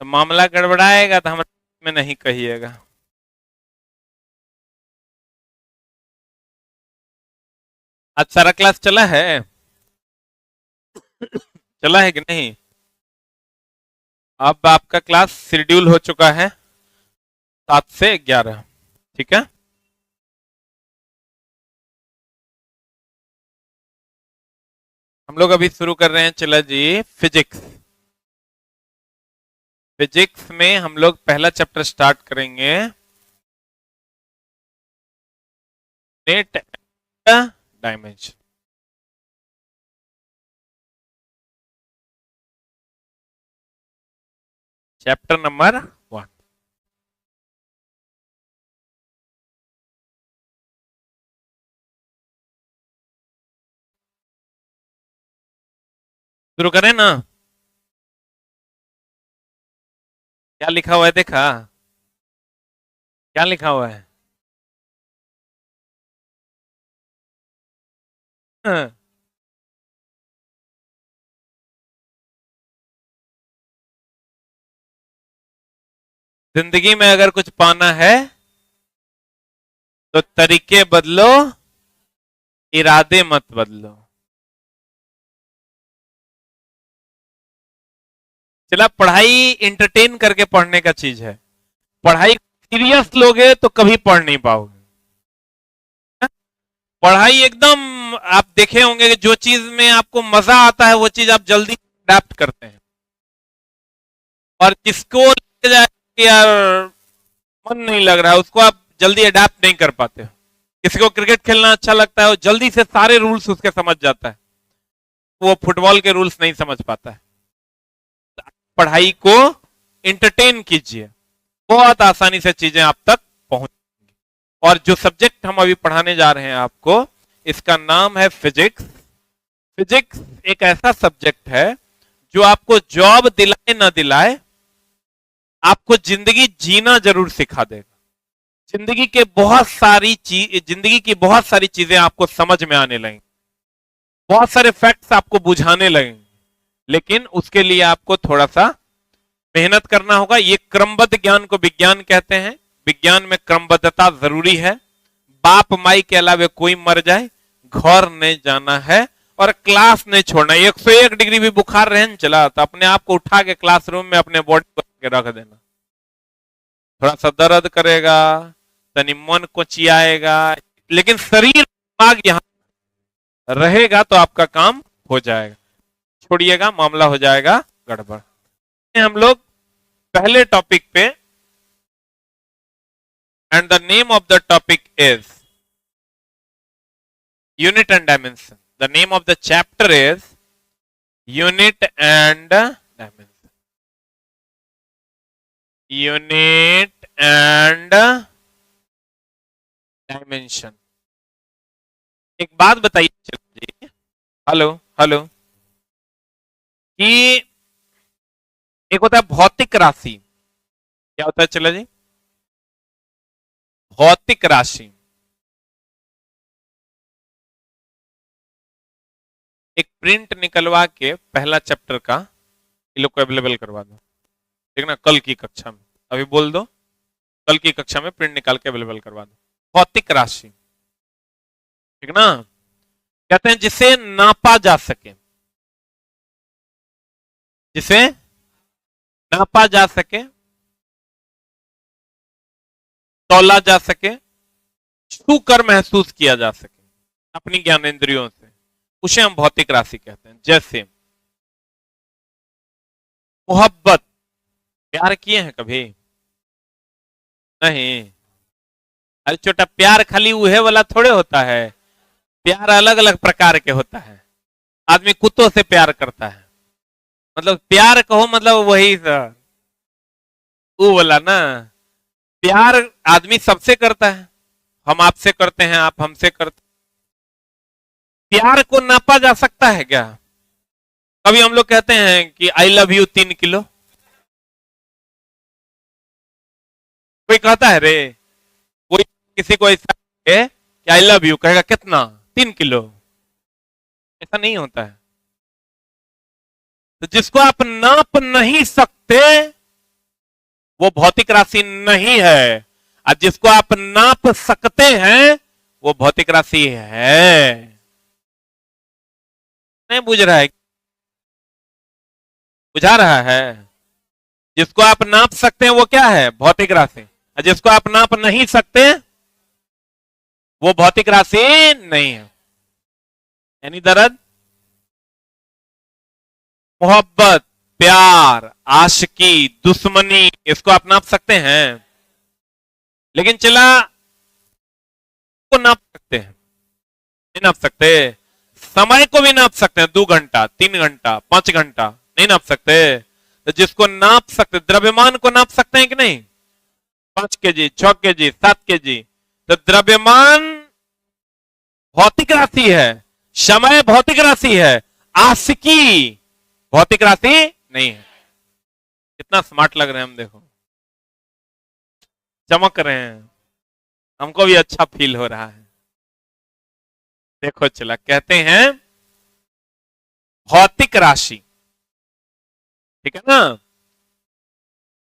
तो मामला गड़बड़ाएगा तो हम में नहीं कहिएगा। आज सारा क्लास चला है? चला है कि नहीं? अब आपका क्लास शेड्यूल हो चुका है 7 से 11। ठीक है, हम लोग अभी शुरू कर रहे हैं। चला जी, फिजिक्स। फिजिक्स में हम लोग पहला चैप्टर स्टार्ट करेंगे, नेट डायमेंशन। Chapter number 1। शुरू करें ना? क्या लिखा हुआ है देखा? क्या लिखा हुआ है? हाँ। जिंदगी में अगर कुछ पाना है तो तरीके बदलो, इरादे मत बदलो। चला, पढ़ाई इंटरटेन करके पढ़ने का चीज है। पढ़ाई सीरियस लोगे तो कभी पढ़ नहीं पाओगे। पढ़ाई एकदम, आप देखे होंगे कि जो चीज में आपको मजा आता है वो चीज आप जल्दी अडेप्ट करते हैं, और जिसको लग जाए कि यार मन नहीं लग रहा है उसको आप जल्दी अडेप्ट नहीं कर पाते हो। किसी को क्रिकेट खेलना अच्छा लगता है, वो जल्दी से सारे रूल्स उसके समझ जाता है, वो फुटबॉल के रूल्स नहीं समझ पाता है। पढ़ाई को इंटरटेन कीजिए, बहुत आसानी से चीजें आप तक पहुंच। और जो सब्जेक्ट हम अभी पढ़ाने जा रहे हैं आपको, इसका नाम है फिजिक्स। फिजिक्स एक ऐसा सब्जेक्ट है जो आपको जॉब दिलाए ना दिलाए, आपको जिंदगी जीना जरूर सिखा देगा। जिंदगी की बहुत सारी चीजें आपको समझ में आने लगेंगी, बहुत सारे फैक्ट्स आपको बुझाने लगेंगे, लेकिन उसके लिए आपको थोड़ा सा मेहनत करना होगा। ये क्रमबद्ध ज्ञान को विज्ञान कहते हैं। विज्ञान में क्रमबद्धता जरूरी है। बाप माई के अलावे कोई मर जाए, घर नहीं जाना है और क्लास नहीं छोड़ना। 101 डिग्री भी बुखार रहे न चला तो अपने आप को उठा के क्लासरूम में अपने बॉडी को रख देना। थोड़ा सा दर्द करेगा, तनी मन को चियाएगा, लेकिन शरीर दिमाग यहाँ रहेगा तो आपका काम हो जाएगा। छोड़िएगा, मामला हो जाएगा गड़बड़। हम लोग पहले टॉपिक पे, and the name of the topic is unit and dimension. The name of the chapter is unit and dimension. Unit and dimension. एक बात बताइए जी, हेलो हेलो, कि एक होता है भौतिक राशि। क्या होता है चला जी? भौतिक राशि। एक प्रिंट निकलवा के पहला चैप्टर का ये लोग को अवेलेबल करवा दो, ठीक ना? कल की कक्षा में, अभी बोल दो, कल की कक्षा में प्रिंट निकाल के अवेलेबल करवा दो। भौतिक राशि, ठीक ना? कहते हैं जिसे नापा जा सके, जिसे नापा जा सके, तौला जा सके, छू कर महसूस किया जा सके अपनी ज्ञानेंद्रियों से, उसे हम भौतिक राशि कहते हैं। जैसे मोहब्बत, प्यार किए हैं कभी? नहीं। अरे छोटा, प्यार खाली उहे वाला थोड़े होता है, प्यार अलग अलग प्रकार के होता है। आदमी कुत्तों से प्यार करता है, मतलब प्यार कहो मतलब वही वो वाला ना। प्यार आदमी सबसे करता है, हम आपसे करते हैं, आप हमसे करते हैं। प्यार को नापा जा सकता है क्या? कभी हम लोग कहते हैं कि आई लव यू 3 किलो? कोई कहता है रे? कोई किसी को ऐसा है कि आई लव यू, कहेगा कितना? 3 किलो? ऐसा नहीं होता है। तो जिसको आप नाप नहीं सकते वो भौतिक राशि नहीं है, और जिसको आप नाप सकते हैं वो भौतिक राशि है। नहीं बुझ रहा है? बुझा रहा है? जिसको आप नाप सकते हैं वो क्या है? भौतिक राशि। और जिसको आप नाप नहीं सकते वो भौतिक राशि नहीं है। यानी दर्द, मोहब्बत, प्यार, आशिकी, दुश्मनी, इसको आप नाप सकते हैं। लेकिन चला को नाप सकते हैं? नहीं नाप सकते। समय को भी नाप सकते हैं, 2 घंटा, 3 घंटा, 5 घंटा, नहीं नाप सकते। तो जिसको नाप सकते, द्रव्यमान को नाप सकते हैं कि नहीं? 5 केजी, 6 केजी, 7 केजी। तो द्रव्यमान भौतिक राशि है, समय भौतिक राशि है, आशिकी भौतिक राशि नहीं है। कितना स्मार्ट लग रहे हैं हम, देखो चमक रहे हैं, हमको भी अच्छा फील हो रहा है। देखो चला, कहते हैं भौतिक राशि, ठीक है ना?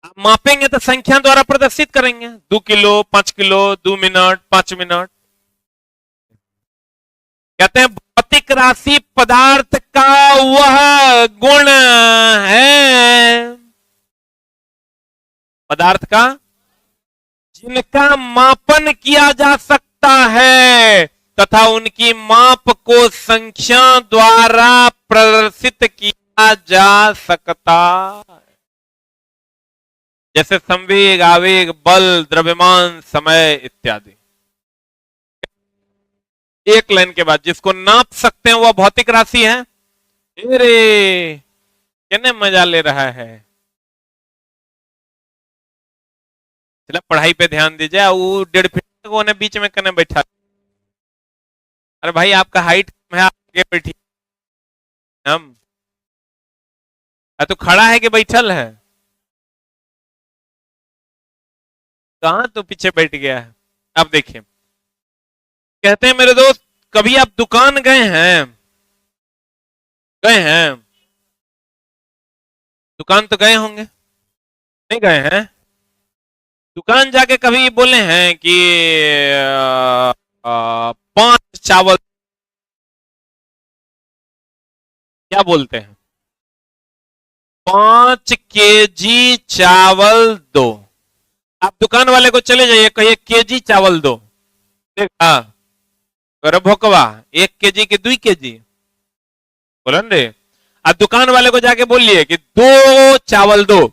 आप मापेंगे तो संख्या द्वारा प्रदर्शित करेंगे, 2 किलो, 5 किलो, 2 मिनट, 5 मिनट। कहते हैं भौतिक राशि पदार्थ का वह गुण है, पदार्थ का जिनका मापन किया जा सकता है तथा उनकी माप को संख्या द्वारा प्रदर्शित किया जा सकता है। जैसे संवेग, आवेग, बल, द्रव्यमान, समय इत्यादि। एक लाइन के बाद जिसको नाप सकते हैं वह भौतिक राशि है। अरे कितने मजा ले रहा है। चला पढ़ाई पे ध्यान दीजिए। वो 1.5 फीट को ने बीच में कने बैठा। अरे भाई आपका हाइट कम है, आगे बैठी हम। तो खड़ा है कि बैठल है? कहां तो पीछे बैठ गया है। अब देखिए, कहते हैं मेरे दोस्त, कभी आप दुकान गए हैं? गए हैं? दुकान तो गए होंगे, नहीं गए हैं? दुकान जाके कभी बोले हैं कि 5 चावल, क्या बोलते हैं? 5 केजी चावल दो। आप दुकान वाले को चले जाइए, कहिए केजी चावल दो, देखा भोकवा 1 केजी के 2 केजी बोलन रे। आप दुकान वाले को जाके बोलिए कि 2 चावल दो,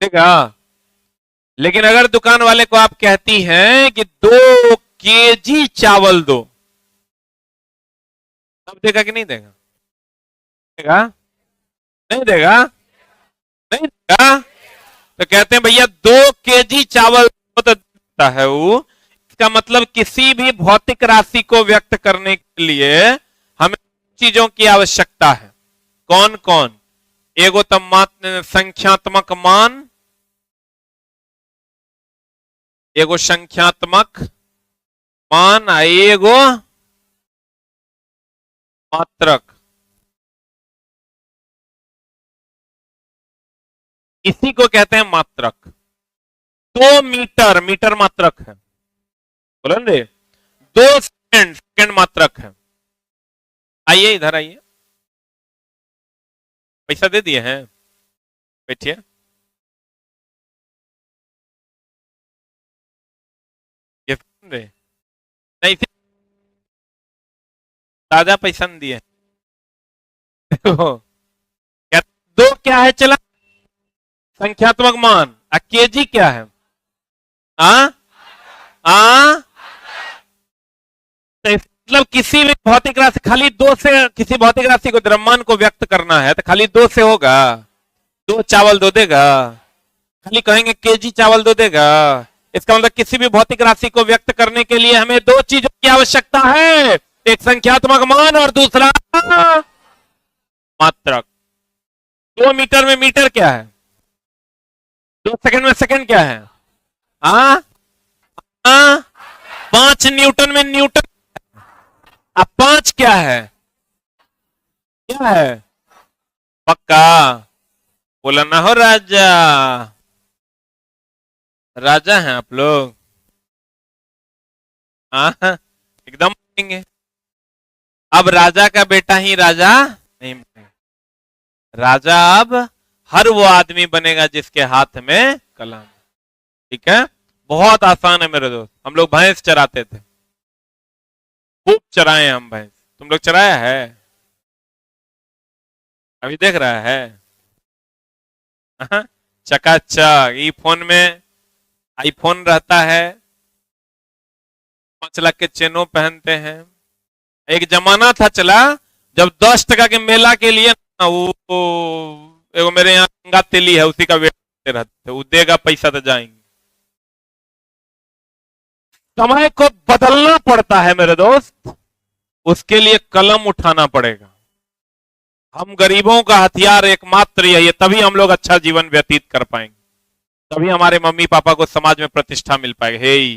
देखा। लेकिन अगर दुकान वाले को आप कहती हैं कि 2 केजी चावल दो, तब देगा कि नहीं देगा? देगा? नहीं देगा? नहीं देगा? तो कहते हैं भैया 2 केजी चावल तो देता है वो। इसका मतलब किसी भी भौतिक राशि को व्यक्त करने के लिए हमें चीजों की आवश्यकता है। कौन कौन? एगो तो संख्यात्मक मान, एगो संख्यात्मक मान, एगो मात्रक। इसी को कहते हैं मात्रक। 2 मीटर, मीटर मात्रक है, बोलो रे। 2 सेकंड, सेकंड मात्रक है। आइए इधर आइए, पैसा दे दिए हैं, बैठिए। ये रे नहीं, ताजा पैसा नहीं दिए। क्या 2 क्या है? चला संख्यात्मक मान। केजी क्या है? आ तो मतलब किसी भी भौतिक राशि खाली 2 से, किसी भौतिक राशि को द्रव्यमान को व्यक्त करना है तो खाली 2 से होगा। 2 चावल दो देगा, खाली कहेंगे केजी चावल दो देगा। इसका मतलब किसी भी भौतिक राशि को व्यक्त करने के लिए हमें 2 चीजों की आवश्यकता है, एक संख्यात्मक मान और दूसरा मात्रक। 2 मीटर में मीटर क्या है? 2 सेकंड में सेकंड क्या है? 5 न्यूटन में न्यूटन। अब 5 क्या है? क्या है? पक्का बोला ना हो राजा, राजा हैं आप लोग। हाँ एकदम बनेंगे। अब राजा का बेटा ही राजा नहीं बनेगा। राजा अब हर वो आदमी बनेगा जिसके हाथ में कलम। ठीक है, बहुत आसान है मेरे दोस्त। हम लोग भैंस चराते थे, खूब चराए हम भैंस। तुम लोग चराया है? अभी देख रहा है? हाँ? चकाचक ई फोन में आईफोन रहता है, 5 लाख के चेनो पहनते हैं। एक जमाना था चला जब 10 टका के मेला के लिए ना, वो एगो मेरे यहाँ गंगा तेली है, उसी का वेट करते रहते, वो देगा पैसा तो जाएंगे। समय को बदलना पड़ता है मेरे दोस्त, उसके लिए कलम उठाना पड़ेगा। हम गरीबों का हथियार एकमात्र यही है, तभी हम लोग अच्छा जीवन व्यतीत कर पाएंगे, तभी हमारे मम्मी पापा को समाज में प्रतिष्ठा मिल पाएगी। हे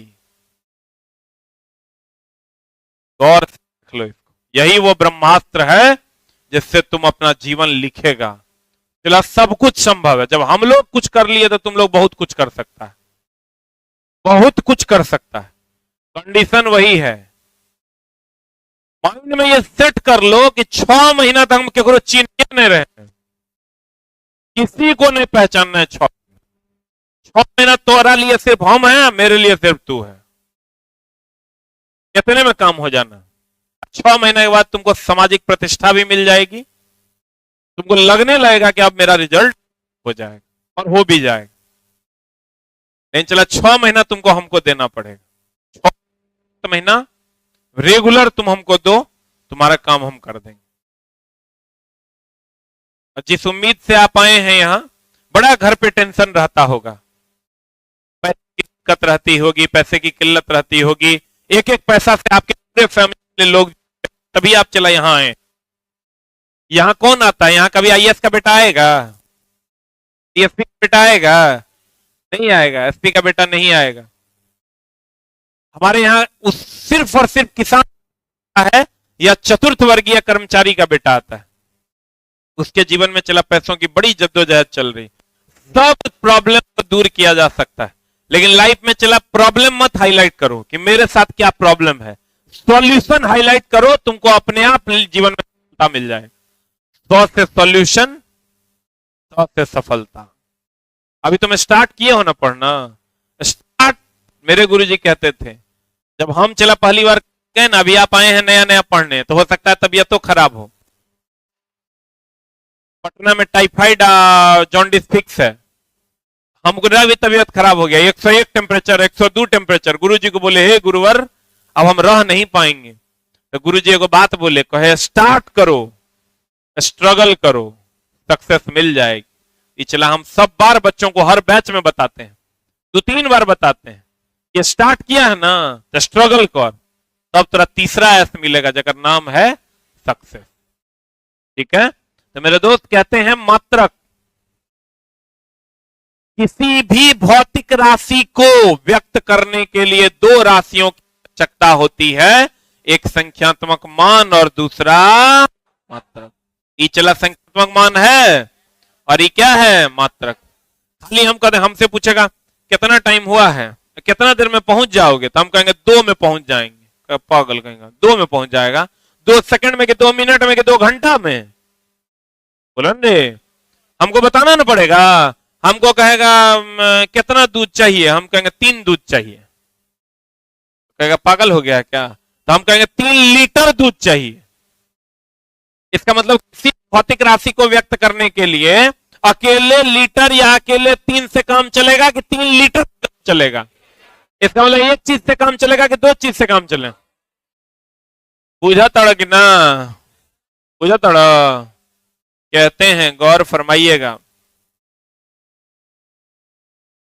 गौर से देख लो इसको, यही वो ब्रह्मास्त्र है जिससे तुम अपना जीवन लिखेगा। चला सब कुछ संभव है। जब हम लोग कुछ कर लिए तो तुम लोग बहुत कुछ कर सकता है, बहुत कुछ कर सकता है। कंडीशन वही है, माइंड में ये सेट कर लो कि 6 महीना तक हम केकरो चिन्ह नहीं रहे, किसी को नहीं पहचानना है। 6 महीना तोरा लिए सिर्फ हम हैं, मेरे लिए सिर्फ तू है। कितने में काम हो जाना। 6 महीने के बाद तुमको सामाजिक प्रतिष्ठा भी मिल जाएगी, तुमको लगने लगेगा कि अब मेरा रिजल्ट हो जाएगा, और हो भी जाएगा। लेकिन चला 6 महीना तुमको हमको देना पड़ेगा। 6 महीना रेगुलर तुम हमको दो, तुम्हारा काम हम कर देंगे। जिस उम्मीद से आप आए हैं यहाँ, बड़ा घर पे टेंशन रहता होगा, पैसे की दिक्कत रहती होगी, पैसे की किल्लत रहती होगी, एक एक पैसा से आपके पूरे फैमिली लोग, तभी आप चला यहाँ आए। यहाँ कौन आता है? यहाँ कभी आईएएस का बेटा आएगा? डीएसपी का बेटा आएगा? नहीं आएगा। एसपी का बेटा नहीं आएगा। हमारे यहाँ उस सिर्फ और सिर्फ किसान है या चतुर्थ वर्गीय कर्मचारी का बेटा आता है, उसके जीवन में चला पैसों की बड़ी जद्दोजहद चल रही। सब प्रॉब्लम को दूर किया जा सकता है, लेकिन लाइफ में चला प्रॉब्लम मत हाईलाइट करो कि मेरे साथ क्या प्रॉब्लम है, सॉल्यूशन हाईलाइट करो, तुमको अपने आप जीवन में सफलता मिल जाए। 100 से सॉल्यूशन, 100 से सफलता। अभी तुम स्टार्ट किए हो ना पढ़ना, स्टार्ट। मेरे गुरुजी कहते थे, जब हम चला पहली बार गए ना, अभी आप आए हैं नया नया पढ़ने, तो हो सकता है तबीयत तो खराब हो। पटना में टाइफाइड जॉन्डिस फिक्स है, हमको भी तबीयत खराब हो गया, 101 टेम्परेचर, 102 टेम्परेचर। गुरुजी को बोले, हे गुरुवर अब हम रह नहीं पाएंगे। तो गुरुजी को बात बोले, कहे स्टार्ट करो, स्ट्रगल करो, सक्सेस मिल जाएगी। इसलिए हम सब बार बच्चों को हर बैच में बताते हैं, 2-3 बार बताते हैं, ये स्टार्ट किया है ना तो स्ट्रगल कर, तब तेरा तीसरा एस मिलेगा जगह नाम है सक्सेस। ठीक है, तो मेरे दोस्त कहते हैं मात्रक किसी भी भौतिक राशि को व्यक्त करने के लिए 2 राशियों की आवश्यकता होती है, एक संख्यात्मक मान और दूसरा मात्रक। ये चला संख्यात्मक मान है और ये क्या है? मात्रक। खाली हम कहते, हमसे पूछेगा कितना टाइम हुआ है, कितना देर में पहुंच जाओगे, तो हम कहेंगे 2 में पहुंच जाएंगे। पागल कहेंगे 2 में पहुंच जाएगा? 2 सेकंड में कि 2 मिनट में कि 2 घंटा में? बोलेंगे हमको बताना ना पड़ेगा। हमको कहेगा कितना दूध चाहिए, हम कहेंगे 3 दूध चाहिए, कहेगा पागल हो गया क्या? तो हम कहेंगे 3 लीटर दूध चाहिए। इसका मतलब किसी भौतिक राशि को व्यक्त करने के लिए अकेले लीटर या अकेले 3 से काम चलेगा कि 3 लीटर चलेगा? इसका मतलब एक चीज से काम चलेगा कि 2 चीज से काम चलेगा? बुझा तड़ा कि ना बुझा तड़ा? कहते हैं, गौर फरमाइएगा,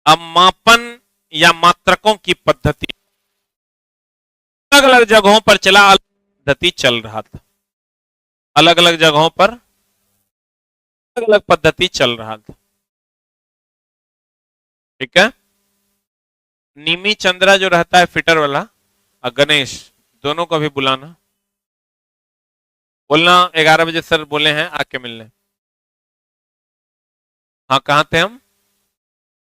अब मापन या मात्रकों की पद्धति अलग अलग जगहों पर चला, अलग पद्धति चल रहा था, अलग अलग जगहों पर अलग अलग पद्धति चल रहा था। ठीक है, निमी चंद्रा जो रहता है फिटर वाला, और गणेश, दोनों को भी बुलाना, बोलना 11 बजे सर बोले हैं आके मिलने। हाँ, कहाँ थे हम?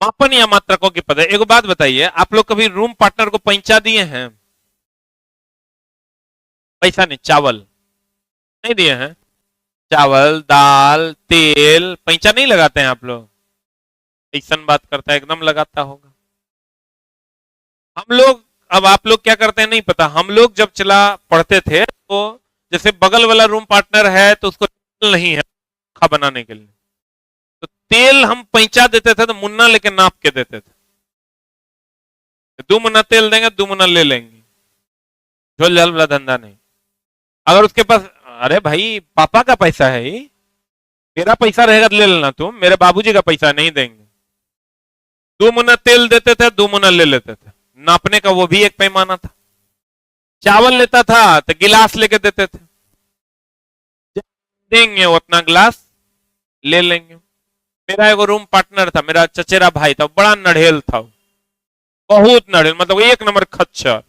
मापन या मात्रकों की पद्धति। एक बात बताइए, आप लोग कभी रूम पार्टनर को पैंचा दिए हैं? पैसा नहीं, चावल नहीं दिए हैं? चावल, दाल, तेल पैंचा नहीं लगाते हैं आप लोग? ऐसा बात करता है, एकदम लगाता होगा। हम लोग, अब आप लोग क्या करते हैं नहीं पता। हम लोग जब चला पढ़ते थे तो जैसे बगल वाला रूम पार्टनर है तो उसको तेल नहीं है खा बनाने के लिए, तो तेल हम पैंचा देते थे, तो मुन्ना लेके नाप के देते थे। 2 मुन्ना तेल देंगे, 2 मुन्ना ले लेंगे। झोल झाल वाला धंधा नहीं। अगर उसके पास, अरे भाई पापा का पैसा है ये, तेरा पैसा रहेगा तो ले लेना, तुम मेरे बाबूजी का पैसा नहीं देंगे। 2 मुन्ना तेल देते थे, 2 मुन्ना ले लेते थे। नापने का वो भी एक पैमाना था। चावल लेता था तो गिलास लेके देते थे, देंगे उतना गिलास ले लेंगे। मेरा एक रूम पार्टनर था, मेरा चचेरा भाई था, बड़ा नढ़ेल था, बहुत नढ़ेल, मतलब एक नंबर खच्चर।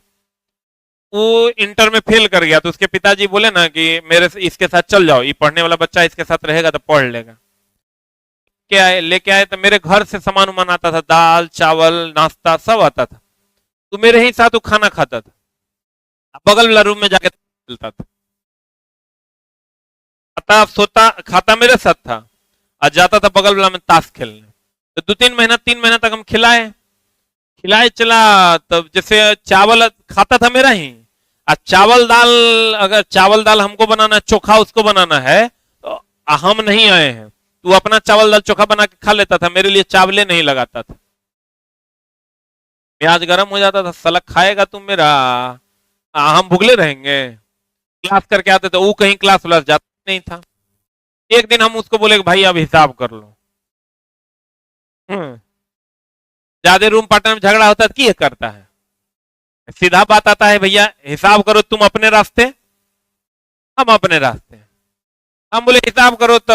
वो इंटर में फेल कर गया तो उसके पिताजी बोले ना कि मेरे से इसके साथ चल जाओ, ये पढ़ने वाला बच्चा इसके साथ रहेगा तो पढ़ लेगा। क्या आए, लेके आए तो मेरे घर से सामान उमान आता था, दाल चावल नाश्ता सब आता था, तो मेरे ही साथ वो खाना खाता था। बगल वाला रूम में जाके खेलता था, खाता सोता खाता मेरे साथ था, और जाता था बगल वाला में ताश खेलने। तो 2-3 महीना 3 महीना तक हम खिलाए खिलाए चला। तब जैसे चावल खाता था मेरा ही, और चावल दाल, अगर चावल दाल हमको बनाना है, चोखा उसको बनाना है, तो हम नहीं आए हैं, तू अपना चावल दाल चोखा बना के खा लेता था, मेरे लिए चावले नहीं लगाता था। प्याज गर्म हो जाता था, साला खाएगा तुम मेरा, हम भुगले रहेंगे। क्लास करके आते तो वो कहीं क्लास व्लास जाता नहीं था। एक दिन हम उसको बोले कि भाई अब हिसाब कर लो। ज्यादा रूम पार्टनर में झगड़ा होता है तो ये करता है, सीधा बात आता है, भैया हिसाब करो, तुम अपने रास्ते हम अपने रास्ते। हम बोले हिसाब करो तो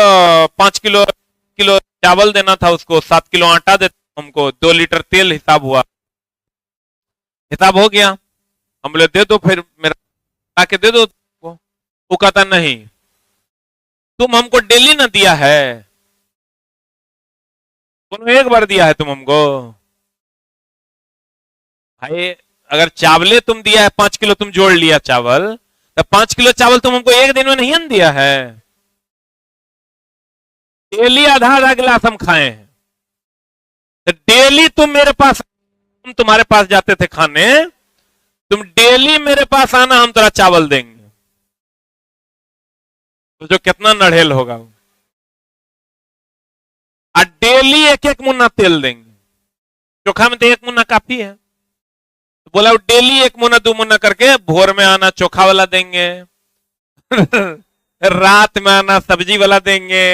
5 किलो किलो चावल देना था उसको, 7 किलो आटा देता, हमको 2 लीटर तेल हिसाब हुआ। हिसाब हो गया, हम बोले दे दो, फिर मेरा आके दे दो। वो कहता नहीं, तुम हमको डेली ना दिया है, बोलो एक बार दिया है तुम हमको। भाई अगर चावले तुम दिया है 5 किलो, तुम जोड़ लिया चावल, तो 5 किलो चावल तुम हमको एक दिन में नहीं न दिया है। डेली आधा आधा गिलास हम खाए हैं, तो डेली तुम मेरे पास, हम तुम्हारे पास जाते थे खाने, तुम डेली मेरे पास आना, हम तेरा चावल देंगे। तो जो कितना नढ़ेल होगा, और डेली 1-1 मुन्ना तेल देंगे। चोखा में तो 1 मुन्ना काफी है, तो बोला वो डेली 1 मुन्ना 2 मुन्ना करके भोर में आना चोखा वाला देंगे, रात में आना सब्जी वाला देंगे।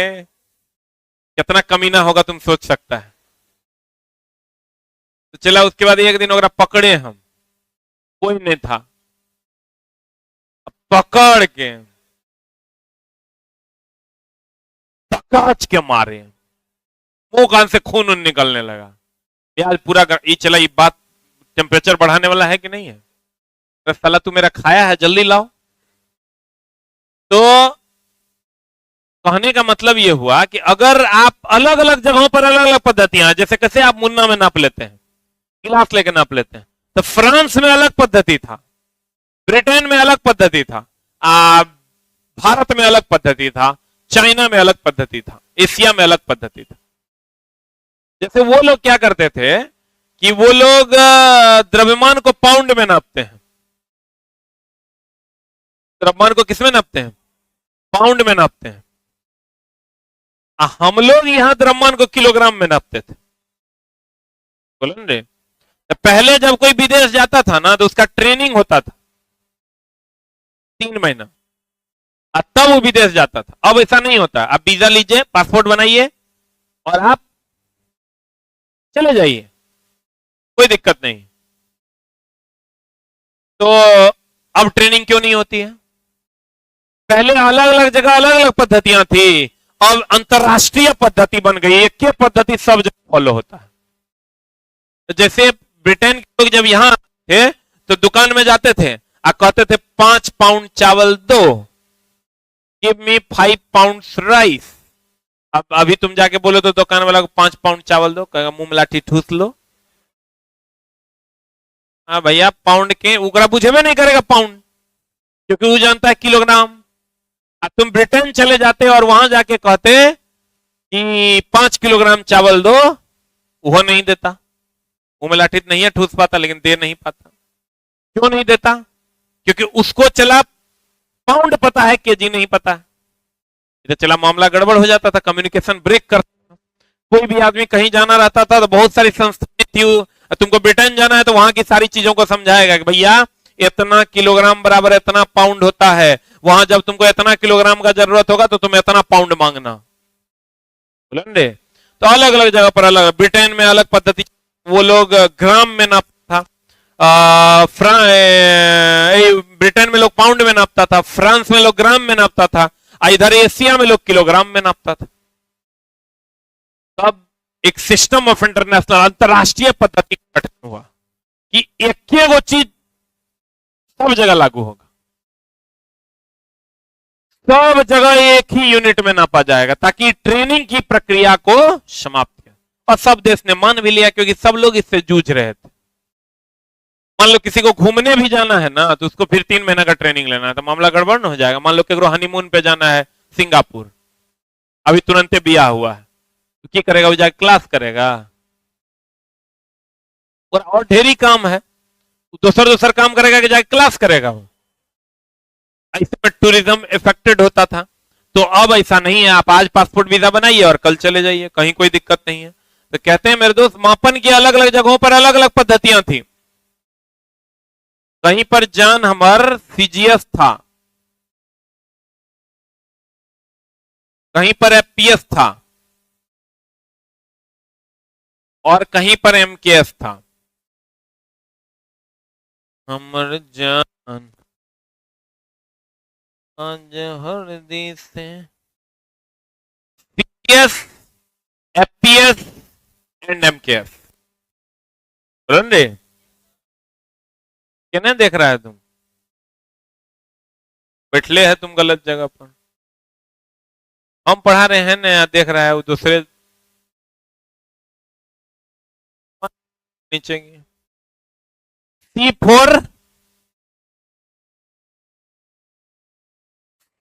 कितना कमीना होगा तुम सोच सकता है। तो चला, उसके बाद एक दिन वगैरह पकड़े हम, कोई नहीं था, पकड़ के पकड़ के मारे, मुंह कान से खून निकलने लगा। यार पूरा ये चला, ये बात टेम्परेचर बढ़ाने वाला है कि नहीं है? तो साला तू मेरा खाया है, जल्दी लाओ। तो कहने का मतलब यह हुआ कि अगर आप अलग अलग जगहों पर अलग अलग पद्धतियां, जैसे कैसे आप मुन्ना में नाप लेते हैं, गिलास लेके नाप लेते हैं, तो फ्रांस में अलग पद्धति था, ब्रिटेन में अलग पद्धति था, भारत में अलग पद्धति था, चाइना में अलग पद्धति था, एशिया में अलग पद्धति था। जैसे वो लोग क्या करते थे कि वो लोग द्रव्यमान को पाउंड में नापते हैं। द्रव्यमान को किसमें नापते हैं? पाउंड में नापते हैं। हम लोग यहां द्रव्यमान को किलोग्राम में नापते थे। बोलो रे, पहले जब कोई विदेश जाता था ना, तो उसका ट्रेनिंग होता था 3 महीना, तब वो विदेश जाता था। अब ऐसा नहीं होता, आप वीजा लीजिए, पासपोर्ट बनाइए और आप चले जाइए, कोई दिक्कत नहीं। तो अब ट्रेनिंग क्यों नहीं होती है? पहले अलग अलग जगह अलग अलग पद्धतियां थी, अब अंतरराष्ट्रीय पद्धति बन गई, एक ही पद्धति सब जगह फॉलो होता है। जैसे ब्रिटेन के लोग जब यहां थे तो दुकान में जाते थे और कहते थे 5 पाउंड चावल दो, गिव मी 5 पाउंड राइस। अब अभी तुम जाके बोलो तो दुकान वाला को 5 पाउंड चावल दो, कहेगा मुंह में लाठी ठूस लो। हाँ भैया, पाउंड के उगरा बुझेबे नहीं करेगा पाउंड, क्योंकि वो जानता है किलोग्राम। अब तुम ब्रिटेन चले जाते और वहां जाके कहते कि 5 किलोग्राम चावल दो, वो नहीं देता। मुंह में लाठी नहीं है ठूस पाता, लेकिन दे नहीं पाता। क्यों नहीं देता? क्योंकि उसको चला पाउंड पता है, केजी नहीं पता है। तो चला मामला गड़बड़ हो जाता था, कम्युनिकेशन ब्रेक करता था। कोई भी आदमी कहीं जाना रहता था तो बहुत सारी संस्थाएं थी, तुमको ब्रिटेन जाना है तो वहां की सारी चीजों को समझाएगा कि भैया इतना किलोग्राम बराबर इतना पाउंड होता है, वहां जब तुमको इतना किलोग्राम का जरूरत होगा तो तुम इतना पाउंड मांगना। बोलेंगे तो अलग अलग जगह पर अलग, ब्रिटेन में अलग पद्धति, वो लोग ग्राम में नापता था। ब्रिटेन में लोग पाउंड में नापता था, फ्रांस में लोग ग्राम में नापता था, इधर एशिया में लोग किलोग्राम में नापता था। तब एक सिस्टम ऑफ इंटरनेशनल, अंतरराष्ट्रीय पद्धति का गठन हुआ कि एक वो चीज सब जगह लागू होगा, सब जगह एक ही यूनिट में नापा जाएगा, ताकि ट्रेनिंग की प्रक्रिया को समाप्त किया। और सब देश ने मान भी लिया, क्योंकि सब लोग इससे जूझ रहे थे। मान लो किसी को घूमने भी जाना है ना, तो उसको फिर 3 महीना का ट्रेनिंग लेना है, तो मामला गड़बड़ ना हो जाएगा। मान लो केकरो हनीमून पे जाना है सिंगापुर, अभी तुरंत ब्याह हुआ है, तो क्या करेगा? वो जाके क्लास करेगा? और ढेरी काम है, दूसर दूसर काम करेगा कि जाके क्लास करेगा? वो ऐसे में टूरिज्म इफेक्टेड होता था। तो अब ऐसा नहीं है, आप आज पासपोर्ट वीजा बनाइए और कल चले जाइए, कहीं कोई दिक्कत नहीं है। तो कहते हैं मेरे दोस्त, मापन की अलग अलग जगहों पर अलग अलग पद्धतियां थी। कहीं पर जान हमर सीजीएस था, कहीं पर एफपीएस था, और कहीं पर एमकेएस था। हमर जान आज हर देश से सीजीएस, एफपीएस एंड एमकेएस। बोले क्या देख रहा है तुम? बैठले है तुम गलत जगह पर। हम पढ़ा रहे हैं ना, देख रहा है वो दूसरे नीचे की। C4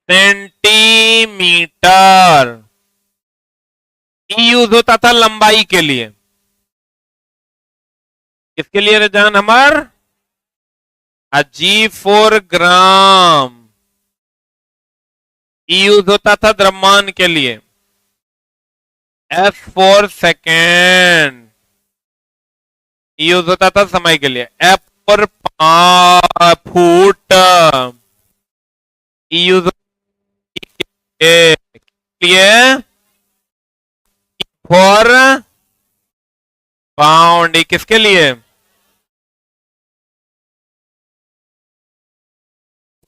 सेंटीमीटर यूज होता था लंबाई के लिए। किसके लिए रे जान हमार? G4 ग्राम यूज होता था द्रव्यमान के लिए। S4 सेकेंड यूज होता था समय के लिए। F4 फुट यूज के लिए। फॉर पाउंड किसके लिए?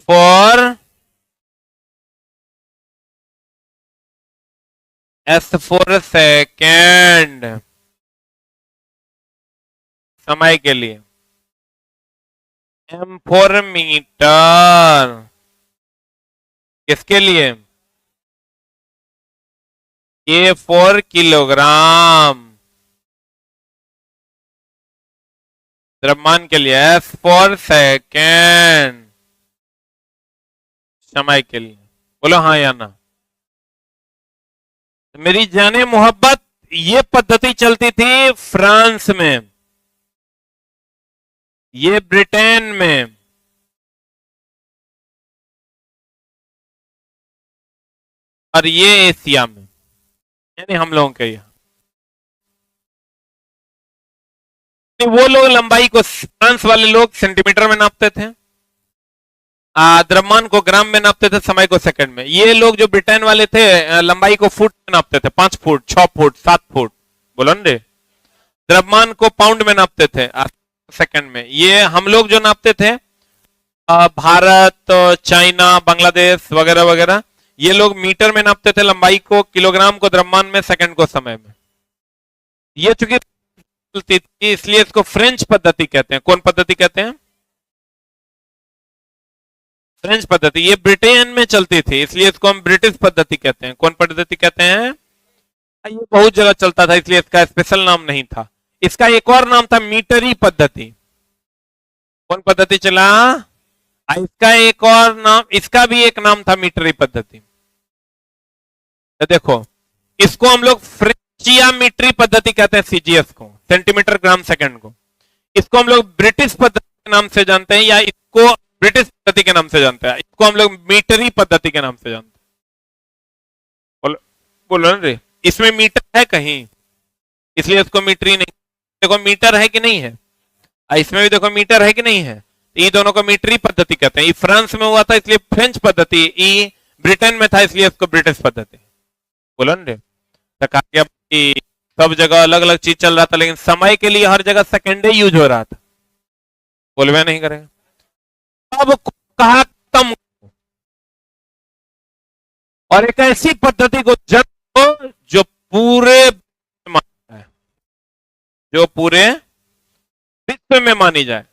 फॉर S4 सेकेंड समय के लिए। M4 मीटर किसके लिए? A4 किलोग्राम द्रव्यमान के लिए। S4 सेकेंड समय के लिए। बोलो हाँ या ना। मेरी जाने मोहब्बत, ये पद्धति चलती थी फ्रांस में, ये ब्रिटेन में, और ये एशिया में, यानी हम लोगों के यहाँ। वो लोग लंबाई को, फ्रांस वाले लोग सेंटीमीटर में नापते थे, द्रव्यमान को ग्राम में नापते थे, समय को सेकंड में। ये लोग जो ब्रिटेन वाले थे लंबाई को फुट में नापते थे, 5 फुट, 6 फुट, 7 फुट। बोलो न रे। द्रव्यमान को पाउंड में नापते थे सेकंड में। ये हम लोग जो नापते थे भारत, चाइना, बांग्लादेश वगैरह वगैरह, ये लोग मीटर में नापते थे लंबाई को, किलोग्राम को द्रव्यमान में, सेकंड को समय में। ये चूंकि थी इसलिए इसको फ्रेंच पद्धति कहते हैं। कौन पद्धति कहते हैं? फ्रेंच पद्धति। ये ब्रिटेन में चलती थी इसलिए इसको हम ब्रिटिश पद्धति कहते हैं। कौन पद्धति कहते हैं? ये बहुत जगह चलता था इसलिए इसका स्पेशल नाम नहीं था। इसका एक और नाम था मीटरी पद्धति। कौन पद्धति चला? इसका एक और नाम, इसका भी एक नाम था मीटरी पद्धति। तो देखो, इसको हम लोग फ्रेंचियोमेट्री पद्धति कहते हैं, सीजीएस को, सेंटीमीटर ग्राम सेकंड को। इसको हम लोग ब्रिटिश पद्धति के नाम से जानते हैं, या इसको ब्रिटिश पद्धति के नाम से जानते हैं। इसको हम लोग मीटरी पद्धति के नाम से जानते हैं। बोलो ना रे, इसमें मीटर है कहीं, इसलिए इसको मीटरी नहीं। देखो मीटर है कि नहीं है, इसमें भी देखो मीटर है कि नहीं है। ये दोनों को मीटरी पद्धति कहते हैं। ये फ्रांस में हुआ था इसलिए फ्रेंच पद्धति, ये ब्रिटेन में था इसलिए इसको ब्रिटिश पद्धति। बोलो ना रे, तो कहा गया कि सब जगह अलग अलग चीज चल रहा था, लेकिन समय के लिए हर जगह सेकेंडे यूज हो रहा था। बोलवे नहीं करेगा। अब कहा तम, और एक ऐसी पद्धति को जन्म दो जो पूरे है, जो पूरे विश्व में मानी जाए।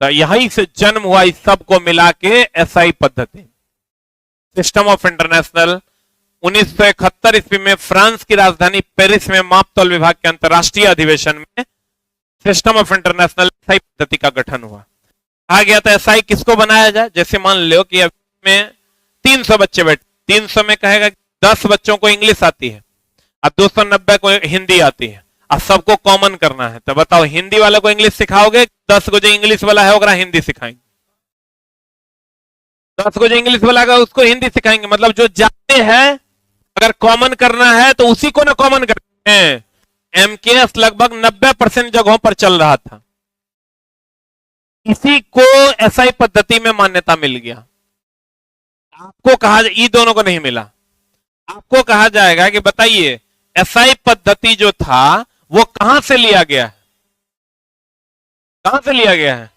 तो यहीं से जन्म हुआ इस सब को मिला के एसआई पद्धति, सिस्टम ऑफ इंटरनेशनल। 1971 ईस्वी में फ्रांस की राजधानी पेरिस में मापतौल विभाग के अंतर्राष्ट्रीय अधिवेशन में सिस्टम ऑफ इंटरनेशनल एसआई पद्धति का गठन हुआ। कहा गया था एसआई किसको बनाया जाए। जैसे मान लो कि अब में 300 बच्चे बैठे, 300 में कहेगा 10 बच्चों को इंग्लिश आती है, अब 290 को हिंदी आती है, अब सबको कॉमन करना है। तो बताओ, हिंदी वाले को इंग्लिश सिखाओगे, 10 को जो इंग्लिश वाला है होगा हिंदी सिखाएंगे, 10 को जो इंग्लिश वाला है उसको हिंदी सिखाएंगे। मतलब जो जाते हैं अगर कॉमन करना है तो उसी को ना कॉमन करते हैं। एमकेएस लगभग 90% जगहों पर चल रहा था, इसी को एसआई पद्धति में मान्यता मिल गया। आपको कहा, ये दोनों को नहीं मिला। आपको कहा जाएगा कि बताइए एसआई पद्धति जो था वो कहां से लिया गया है, कहां से लिया गया है,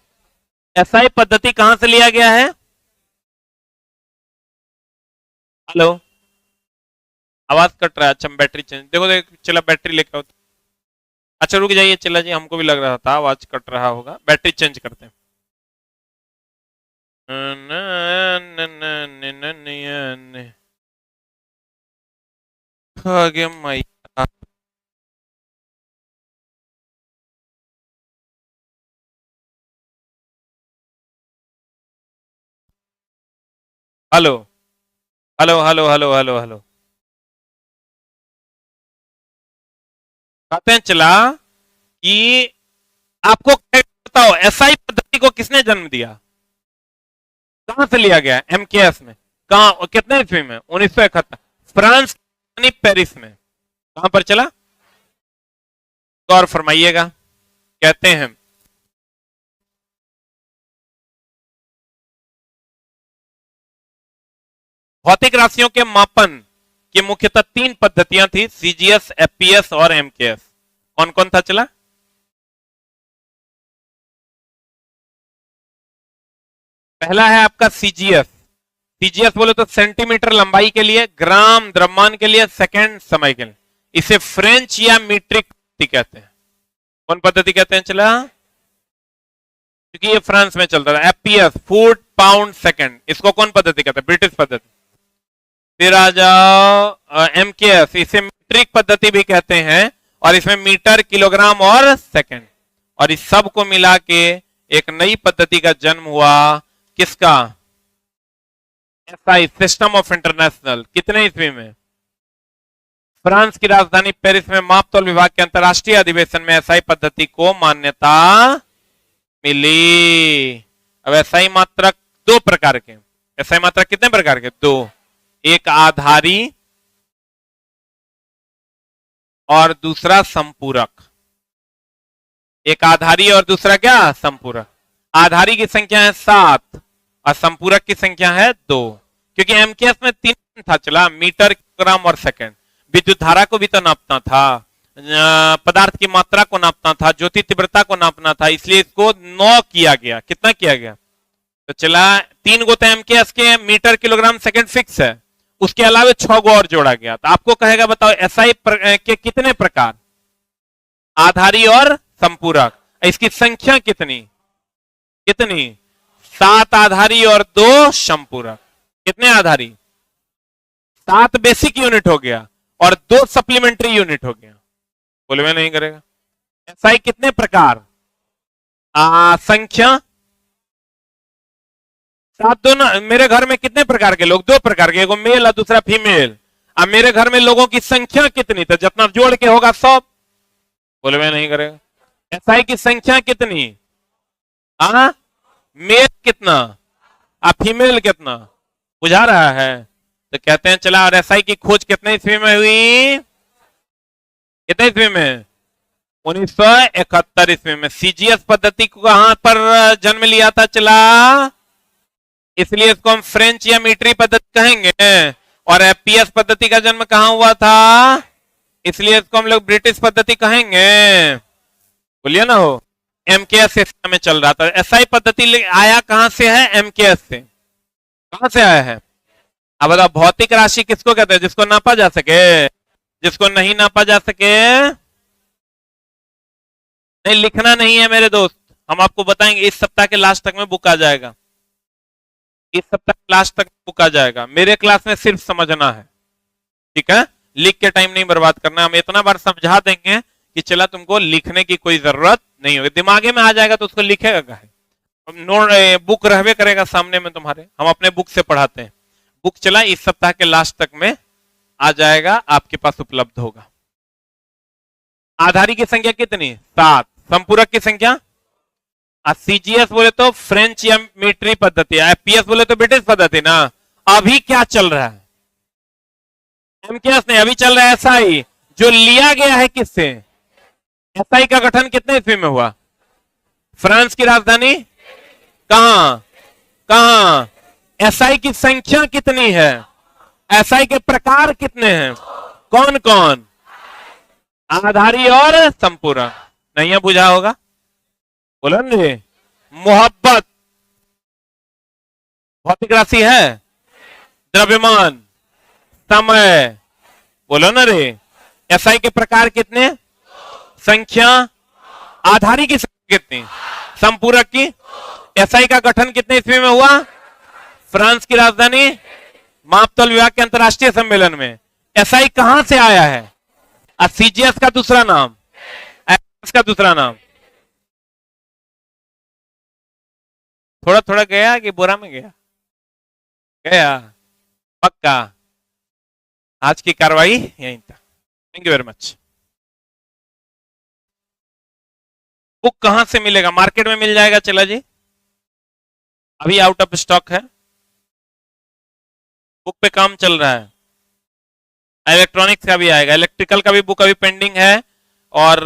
एसआई पद्धति कहां से लिया गया है। हेलो, आवाज कट रहा है। अच्छा, बैटरी चेंज, देखो देखो, चला बैटरी लेके आओ। अच्छा रुक जाइए, चला जी, हमको भी लग रहा था आवाज कट रहा होगा, बैटरी चेंज करते हैं। आगे माई, hello hello hello hello hello hello, कहते हैं चला कि आपको बताओ एसआई पद्धति को किसने जन्म दिया, कहां से लिया गया? एमकेएस में। कहां, कितने ईस्वी में? 1971, फ्रांस यानी पेरिस में। कहां पर चला? गौर फरमाइएगा। कहते हैं भौतिक राशियों के मापन की मुख्यतः 3 पद्धतियां थी, सीजीएस, एफपीएस और एमकेएस। कौन कौन था चला? पहला है आपका सीजीएस। सीजीएस बोले तो सेंटीमीटर लंबाई के लिए, ग्राम द्रव्यमान के लिए, सेकंड समय के लिए। इसे फ्रेंच या मीट्रिक पद्धति कहते हैं। कौन पद्धति कहते हैं चला? क्योंकि ये फ्रांस में चलता था। एफपीएस, फुट पाउंड सेकंड, इसको कौन पद्धति कहते हैं? ब्रिटिश पद्धति। फिर आ जाओ एमकेएस, इसे मीट्रिक पद्धति भी कहते हैं, और इसमें मीटर, किलोग्राम और सेकंड, और इस सब को मिला के एक नई पद्धति का जन्म हुआ। किसका? SI, system of international. कितने ईस्वी में? फ्रांस की राजधानी पेरिस में मापतौल विभाग के अंतर्राष्ट्रीय अधिवेशन में एसआई पद्धति को मान्यता मिली। अब एसआई मात्रक 2 प्रकार के। एसआई मात्रक कितने प्रकार के? 2। एक आधारी और दूसरा संपूरक। एक आधारी और दूसरा क्या? संपूरक। आधारी की संख्या है 7 और संपूरक की संख्या है 2। क्योंकि एमकेएस में 3 था चला, मीटर, किलोग्राम और सेकंड। विद्युत धारा को भी तो नापना था, पदार्थ की मात्रा को नापना था, ज्योति तीव्रता को नापना था, इसलिए इसको 9 किया गया। कितना किया गया? तो चला 3 गो तो एमकेएस के मीटर, किलोग्राम, सेकंड फिक्स है, उसके अलावा 6 गो और जोड़ा गया। तो आपको कहेगा बताओ एसआई के कितने प्रकार? आधारी और संपूरक। इसकी संख्या कितनी? कितनी? 7 आधारी और 2 संपूरक। कितने आधारी? 7 बेसिक यूनिट हो गया, और 2 सप्लीमेंट्री यूनिट हो गया। बोलवे नहीं करेगा। एसआई कितने प्रकार? संख्या 7। दोनों मेरे घर में कितने प्रकार के लोग? 2 प्रकार के, एक मेल और दूसरा फीमेल। अब मेरे घर में लोगों की संख्या कितनी? तो जितना जोड़ के होगा 100। बोलवे नहीं करेगा। एसआई की संख्या कितनी? मेल कितना और फीमेल कितना? बुझा रहा है? तो कहते हैं चला। और एसआई की खोज कितने ईस्वी में हुई? कितने ईस्वी में? 1971 ईस्वी में। सीजीएस पद्धति को कहां पर जन्म लिया था? चला, इसलिए इसको हम फ्रेंच या मीट्री पद्धति कहेंगे। और एफपीएस पद्धति का जन्म कहां हुआ था? इसलिए इसको हम लोग ब्रिटिश पद्धति कहेंगे। बोलिए ना हो। एमकेएस में चल रहा था। एसआई पद्धति आया कहां से है? एमकेएस से। कहां से आया है? अब बताओ, भौतिक राशि किसको कहते हैं? जिसको नापा जा सके। जिसको नहीं नापा जा सके नहीं, लिखना नहीं है मेरे दोस्त। हम आपको बताएंगे, इस सप्ताह के लास्ट तक में बुक आ जाएगा। इस सप्ताह के लास्ट तक बुक आ जाएगा। मेरे क्लास में सिर्फ समझना है, ठीक है? लिख के टाइम नहीं बर्बाद करना। हम इतना बार समझा देंगे कि चला तुमको लिखने की कोई जरूरत नहीं होगी। दिमागे में आ जाएगा तो उसको लिखेगा काहे? नोट बुक रहबे करेगा सामने में तुम्हारे। हम अपने बुक से पढ़ाते हैं। बुक चला इस सप्ताह के लास्ट तक में आ जाएगा, आपके पास उपलब्ध होगा। आधारी की संख्या कितनी? 7। संपूरक की संख्या? सीजीएस बोले तो फ्रेंच या मीट्री पद्धति, एफपीएस बोले तो ब्रिटिश पद्धति ना। अभी क्या चल रहा है? एमकेएस नहीं, अभी चल रहा है एसआई, जो लिया गया है किससे? एसआई का गठन कितने ईस्वी में हुआ? फ्रांस की राजधानी कहां? कहां? एसआई की संख्या कितनी है? एसआई के प्रकार कितने हैं? कौन कौन? आधारी और संपूरक। नहीं बुझा होगा? बोलो ना। मोहब्बत भौतिक राशि है? द्रव्यमान, समय। बोलो ना रे। एसआई के प्रकार कितने? संख्या। आधारी की संख्या कितनी? संपूरक की? एसआई का गठन कितने ईस्वी में हुआ? फ्रांस की राजधानी मापतौल विभाग के अंतरराष्ट्रीय सम्मेलन में। एसआई कहां से आया है? सीजीएस का दूसरा नाम, एफपीएस का दूसरा नाम। थोड़ा थोड़ा गया कि बोरा में गया? गया पक्का। आज की कार्रवाई यहीं तक। Thank you very much. Book कहां से मिलेगा? मार्केट में मिल जाएगा। चला जी, अभी आउट ऑफ स्टॉक है। बुक पे काम चल रहा है। इलेक्ट्रॉनिक्स का भी आएगा, इलेक्ट्रिकल का भी बुक अभी पेंडिंग है। और